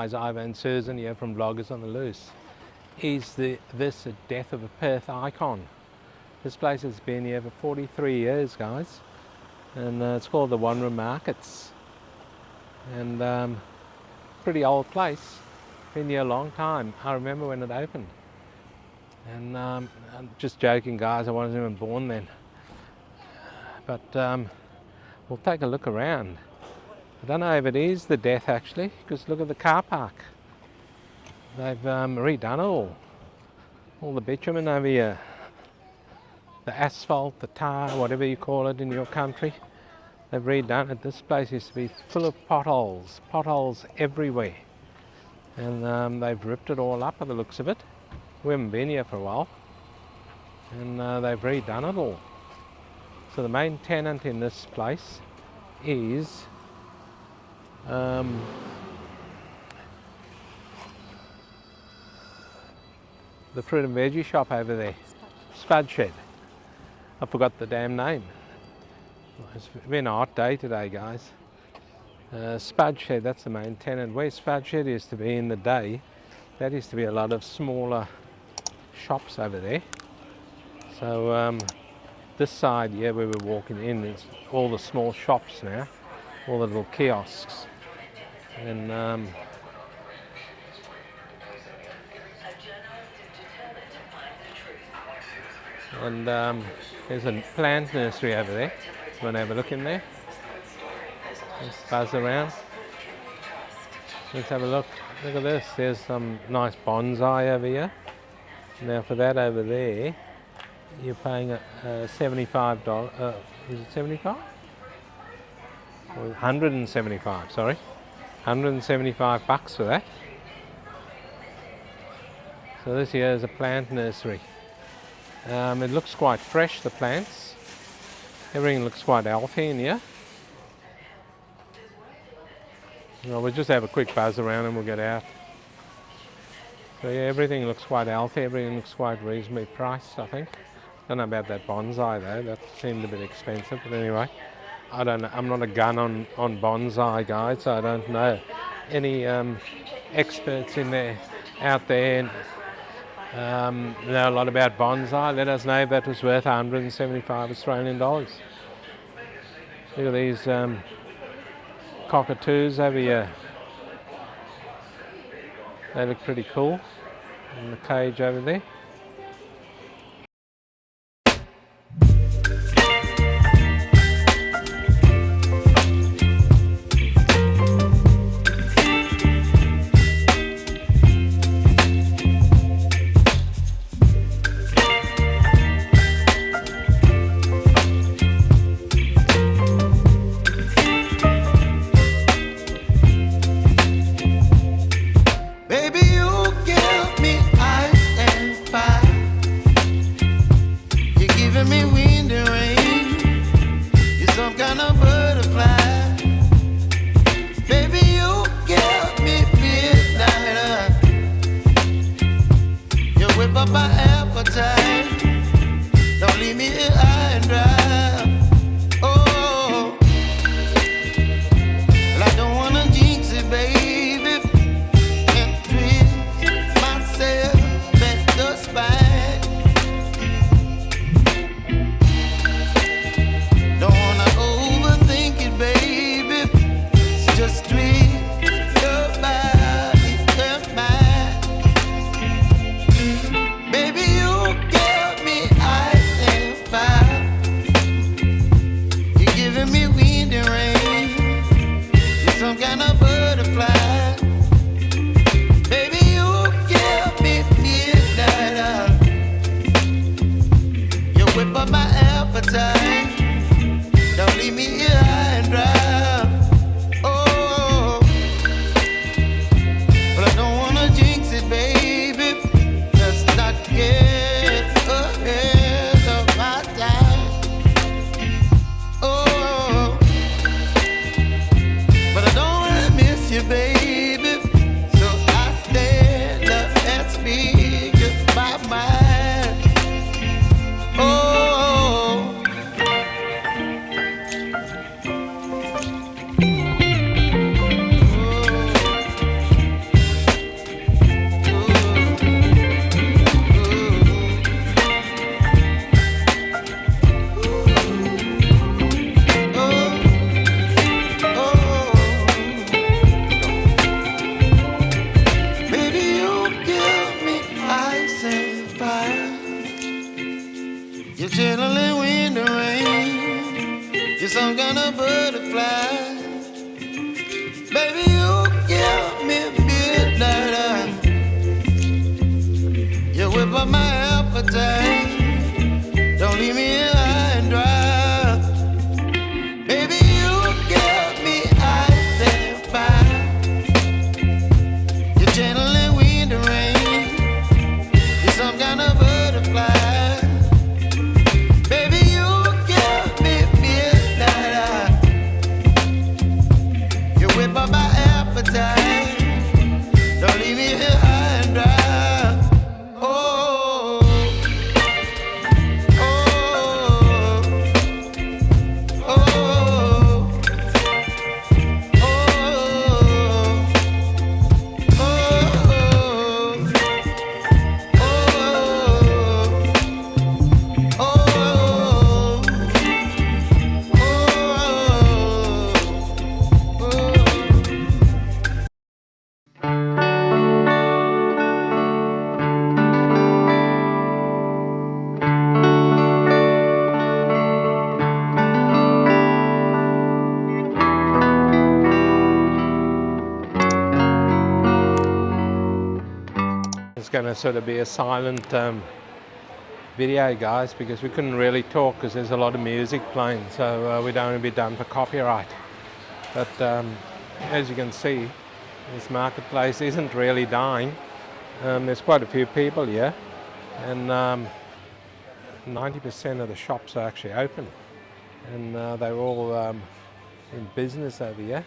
guys, Ivan and Susan here from Vloggers on the Loose. Is this a death of a Perth icon? This place has been here for 43 years, guys, and it's called the Wanneroo Markets, and pretty old place, been here a long time. I remember when it opened, and I'm just joking, guys, I wasn't even born then, but we'll take a look around. I don't know if it is the death actually, because look at the car park. They've redone it all the bitumen over here, the asphalt, the tar, whatever you call it in your country. They've redone it. This place used to be full of potholes everywhere, and they've ripped it all up by the looks of it. We haven't been here for a while, and they've redone it all. So the main tenant in this place is the fruit and veggie shop over there, Spud Shed. I forgot the damn name. It's been a hot day today, guys. Spud Shed, that's the main tenant. Where Spud Shed used to be in the day, that used to be a lot of smaller shops over there. So this side here where we're walking in is all the small shops now, all the little kiosks. And there's a plant nursery over there. You want to have a look in there? Let's buzz around. Let's have a look. Look at this. There's some nice bonsai over here. Now for that over there, you're paying $75. Is it 75? Or 175? Sorry, 175 bucks for that. So this here is a plant nursery. It looks quite fresh, the plants. Everything looks quite healthy in here. Well, we'll just have a quick buzz around and we'll get out. So yeah, everything looks quite healthy, everything looks quite reasonably priced, I think. Don't know about that bonsai though, that seemed a bit expensive, but anyway. I don't know, I'm not a gun on bonsai, guys, so I don't know. Any experts in there, out there, know a lot about bonsai, let us know if that was worth 175 Australian dollars. Look at these cockatoos over here. They look pretty cool in the cage over there. You're channeling wind and rain. You're some kind of butterfly. Baby, you give me midnight. You whip up my appetite. Don't leave me here high and dry. Baby, you give me ice and fire. You're channeling wind and rain. You're some kind of butterfly. Baby, you give me midnight. You whip up my appetite. Don't leave me here high and dry. It's going to sort of be a silent video, guys, because we couldn't really talk because there's a lot of music playing, so we don't want to be done for copyright. But as you can see, this marketplace isn't really dying. There's quite a few people here, and 90% of the shops are actually open, and they're all in business over here.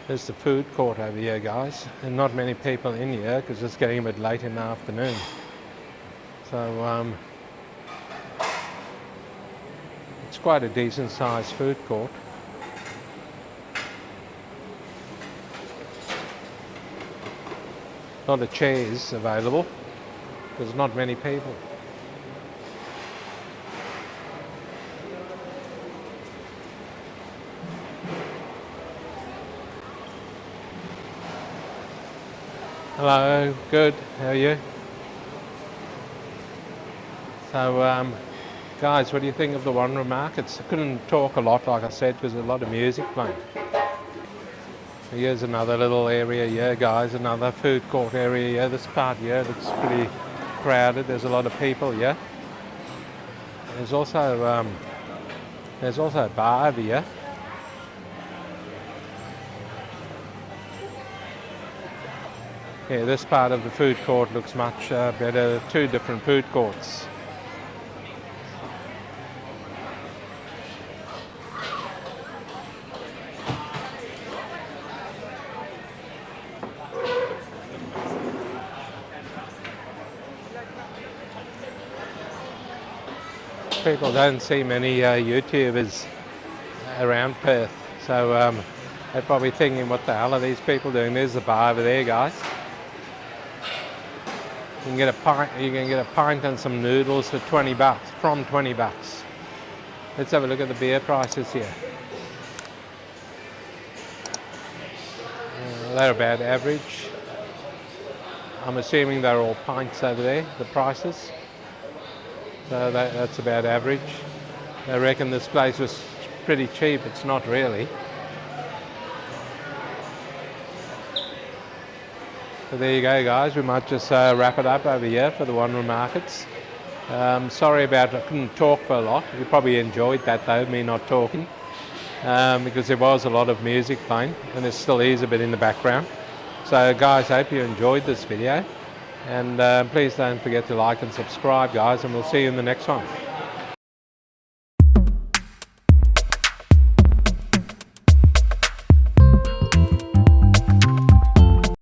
There's the food court over here, guys, and not many people in here because it's getting a bit late in the afternoon. So it's quite a decent sized food court. A lot of chairs available because not many people. Hello, good, how are you? So guys, what do you think of the Wanneroo Markets? I couldn't talk a lot, like I said, because there's a lot of music playing. Here's another little area here, guys, another food court area here. This part here looks pretty crowded, there's a lot of people here. There's also a bar over here. Yeah, this part of the food court looks much better. Two different food courts. People don't see many YouTubers around Perth, so they're probably thinking, what the hell are these people doing? There's the bar over there, guys. You can get a pint and some noodles for 20 bucks, from 20 bucks. Let's have a look at the beer prices here. they're about average. I'm assuming they're all pints over there, the prices. So that's about average. I reckon this place was pretty cheap. It's not really. So there you go, guys. We might just wrap it up over here for the Wanneroo Markets. Sorry about I couldn't talk for a lot. You probably enjoyed that though, me not talking, because there was a lot of music playing, and there still is a bit in the background. So guys, hope you enjoyed this video, and please don't forget to like and subscribe, guys, and we'll see you in the next one.